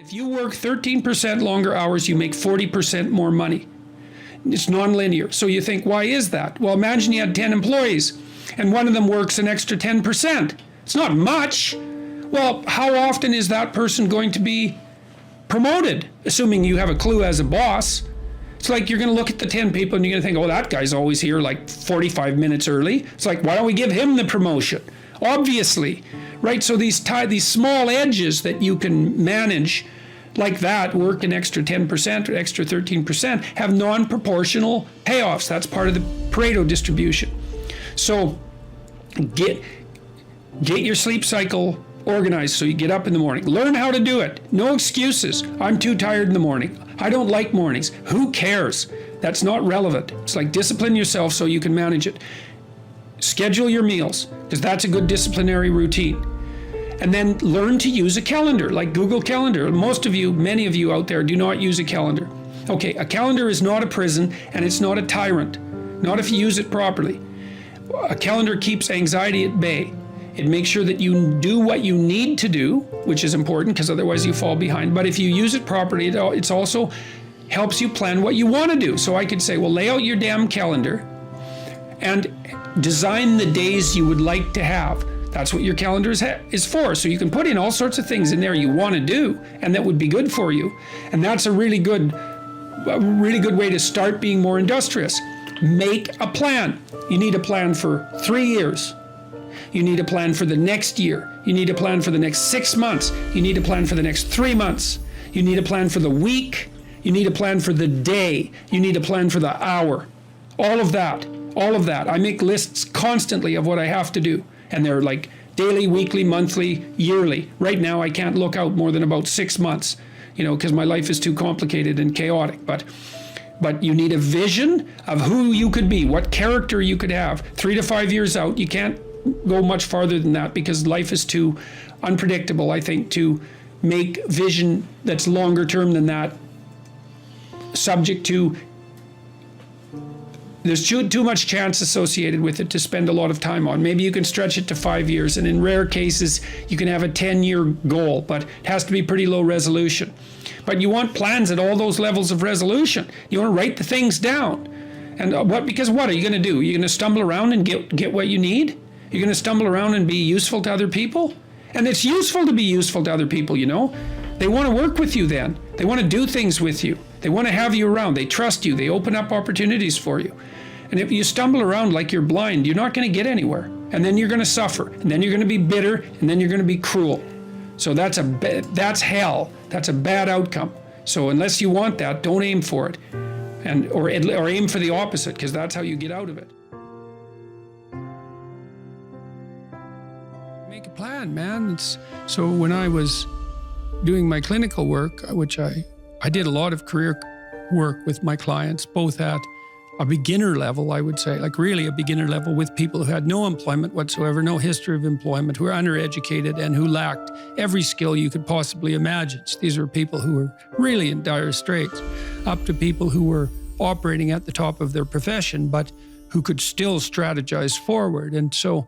If you work 13% longer hours, you make 40% more money. It's non-linear. So you think, why is that? Well, imagine you had 10 employees and one of them works an extra 10%. It's not much. Well, how often is that person going to be promoted? Assuming you have a clue as a boss. It's like you're going to look at the 10 people and you're going to think, oh, that guy's always here like 45 minutes early. It's like, why don't we give him the promotion? Obviously, right? So these small edges that you can manage like that, work an extra 10% or extra 13%, have non-proportional payoffs. That's part of the Pareto distribution. So get your sleep cycle organized so you get up in the morning. Learn how to do it. No excuses. I'm too tired in the morning. I don't like mornings. Who cares? That's not relevant. It's like discipline yourself so you can manage it. Schedule your meals, because that's a good disciplinary routine. And then learn to use a calendar, like Google Calendar. Most of you, many of you out there do not use a calendar. Okay, a calendar is not a prison and it's not a tyrant. Not if you use it properly. A calendar keeps anxiety at bay. It makes sure that you do what you need to do, which is important because otherwise you fall behind. But if you use it properly, it's also helps you plan what you want to do. So I could say, well, lay out your damn calendar and design the days you would like to have. That's what your calendar is for. So you can put in all sorts of things in there you want to do and that would be good for you. And that's a really good way to start being more industrious. Make a plan. You need a plan for 3 years. You need a plan for the next year. You need a plan for the next 6 months. You need a plan for the next 3 months. You need a plan for the week. You need a plan for the day. You need a plan for the hour. All of that. I make lists constantly of what I have to do. And they're like daily, weekly, monthly, yearly. Right now, I can't look out more than about 6 months, because my life is too complicated and chaotic. But you need a vision of who you could be, what character you could have. 3 to 5 years out, you can't go much farther than that because life is too unpredictable, I think, to make vision that's longer term than that subject to. There's too much chance associated with it to spend a lot of time on. Maybe you can stretch it to 5 years, and in rare cases, you can have a 10-year goal, but it has to be pretty low resolution. But you want plans at all those levels of resolution. You want to write the things down. And because what are you going to do? You're going to stumble around and get what you need? You're going to stumble around and be useful to other people? And it's useful to be useful to other people, They want to work with you then. They want to do things with you. They want to have you around. They trust you. They open up opportunities for you. And if you stumble around like you're blind, you're not going to get anywhere. And then you're going to suffer. And then you're going to be bitter. And then you're going to be cruel. So that's hell. That's a bad outcome. So unless you want that, don't aim for it. Or aim for the opposite, because that's how you get out of it. Make a plan, man. So when I was doing my clinical work, which I did a lot of career work with my clients, both at a beginner level, I would say, like really a beginner level, with people who had no employment whatsoever, no history of employment, who were undereducated and who lacked every skill you could possibly imagine. So these were people who were really in dire straits, up to people who were operating at the top of their profession, but who could still strategize forward. And so,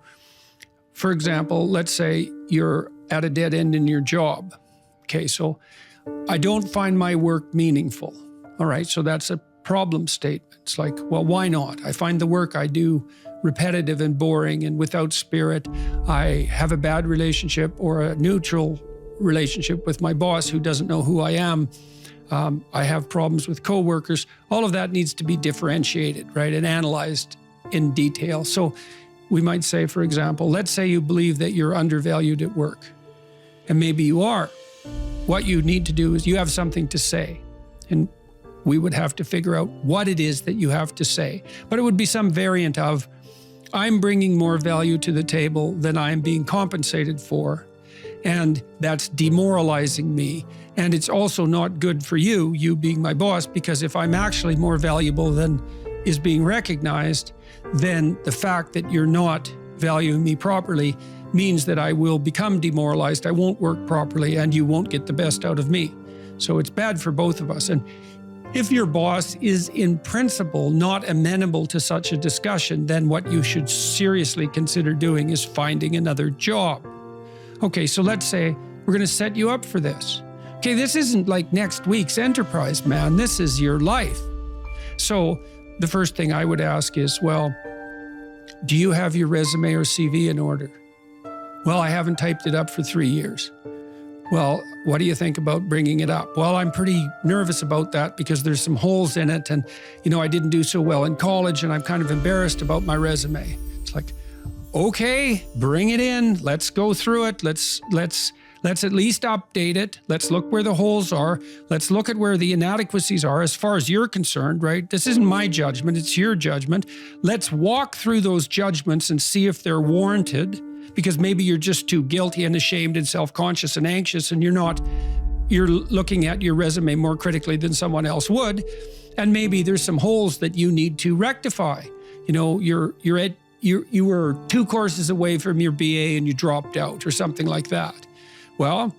for example, let's say you're at a dead end in your job. Okay, so I don't find my work meaningful. All right, so that's a problem statement. It's like, well, why not? I find the work I do repetitive and boring and without spirit. I have a bad relationship or a neutral relationship with my boss who doesn't know who I am. I have problems with coworkers. All of that needs to be differentiated, right, and analyzed in detail. So we might say, for example, let's say you believe that you're undervalued at work, and maybe you are. What you need to do is you have something to say, and we would have to figure out what it is that you have to say. But it would be some variant of, I'm bringing more value to the table than I'm being compensated for, and that's demoralizing me. And it's also not good for you being my boss, because if I'm actually more valuable than is being recognized, then the fact that you're not valuing me properly means that I will become demoralized, I won't work properly, and you won't get the best out of me. So it's bad for both of us. And if your boss is in principle not amenable to such a discussion, then what you should seriously consider doing is finding another job. Okay, so let's say we're going to set you up for this. Okay, this isn't like next week's enterprise, man. This is your life. So the first thing I would ask is, well, do you have your resume or CV in order? Well, I haven't typed it up for 3 years. Well, what do you think about bringing it up? Well, I'm pretty nervous about that because there's some holes in it. And, I didn't do so well in college and I'm kind of embarrassed about my resume. It's like, okay, bring it in. Let's go through it. Let's at least update it. Let's look where the holes are. Let's look at where the inadequacies are as far as you're concerned, right? This isn't my judgment, it's your judgment. Let's walk through those judgments and see if they're warranted, because maybe you're just too guilty and ashamed and self-conscious and anxious and you're looking at your resume more critically than someone else would. And maybe there's some holes that you need to rectify. You were 2 courses away from your BA and you dropped out or something like that. Well,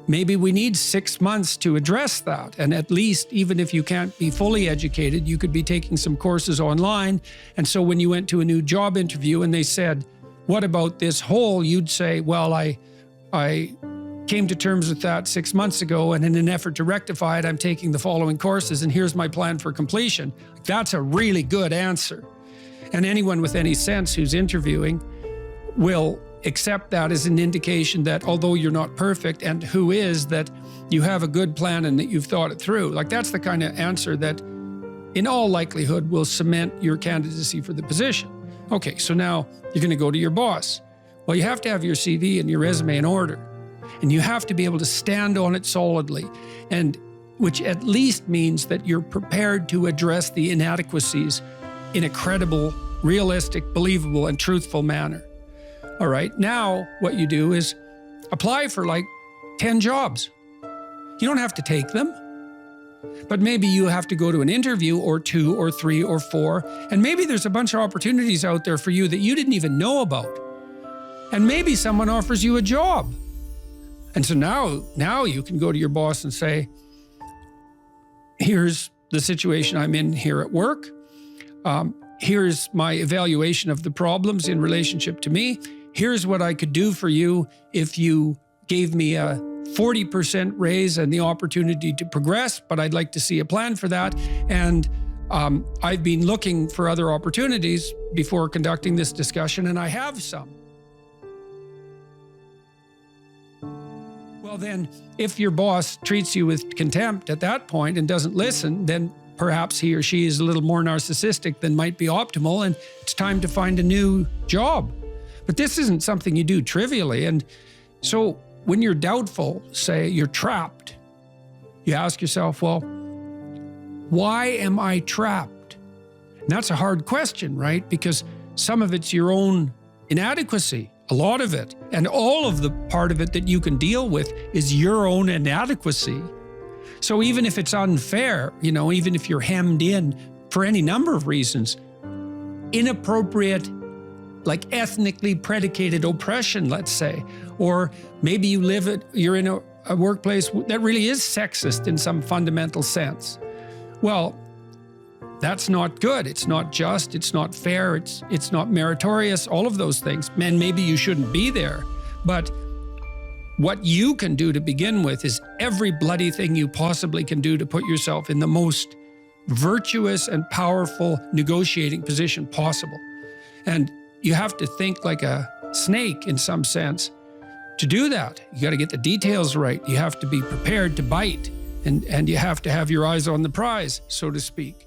maybe we need 6 months to address that. And at least, even if you can't be fully educated, you could be taking some courses online. And so when you went to a new job interview and they said, what about this hole? You'd say, well, I came to terms with that 6 months ago, and in an effort to rectify it, I'm taking the following courses, and here's my plan for completion. That's a really good answer. And anyone with any sense who's interviewing will accept that as an indication that although you're not perfect, and who is, that you have a good plan and that you've thought it through. Like, that's the kind of answer that in all likelihood will cement your candidacy for the position. Okay, so now you're going to go to your boss. Well, you have to have your CV and your resume in order, and you have to be able to stand on it solidly, and which at least means that you're prepared to address the inadequacies in a credible, realistic, believable, and truthful manner. All right, now what you do is apply for like 10 jobs. You don't have to take them, but maybe you have to go to an interview or 2 or 3 or 4, and maybe there's a bunch of opportunities out there for you that you didn't even know about. And maybe someone offers you a job. And so now you can go to your boss and say, here's the situation I'm in here at work. Here's my evaluation of the problems in relationship to me. Here's what I could do for you if you gave me a 40% raise and the opportunity to progress, but I'd like to see a plan for that. And I've been looking for other opportunities before conducting this discussion, and I have some. Well, then, if your boss treats you with contempt at that point and doesn't listen, then perhaps he or she is a little more narcissistic than might be optimal, and it's time to find a new job. But this isn't something you do trivially. And so when you're doubtful, say you're trapped, you ask yourself, well, why am I trapped? And that's a hard question, right? Because some of it's your own inadequacy, a lot of it, and all of the part of it that you can deal with is your own inadequacy. So even if it's unfair, even if you're hemmed in for any number of reasons, inappropriate, like ethnically predicated oppression, let's say, or maybe you're in a workplace that really is sexist in some fundamental sense. Well, that's not good. It's not just, it's not fair, it's not meritorious, all of those things. And maybe you shouldn't be there. But what you can do to begin with is every bloody thing you possibly can do to put yourself in the most virtuous and powerful negotiating position possible. And you have to think like a snake in some sense to do that. You got to get the details right. You have to be prepared to bite, and you have to have your eyes on the prize, so to speak.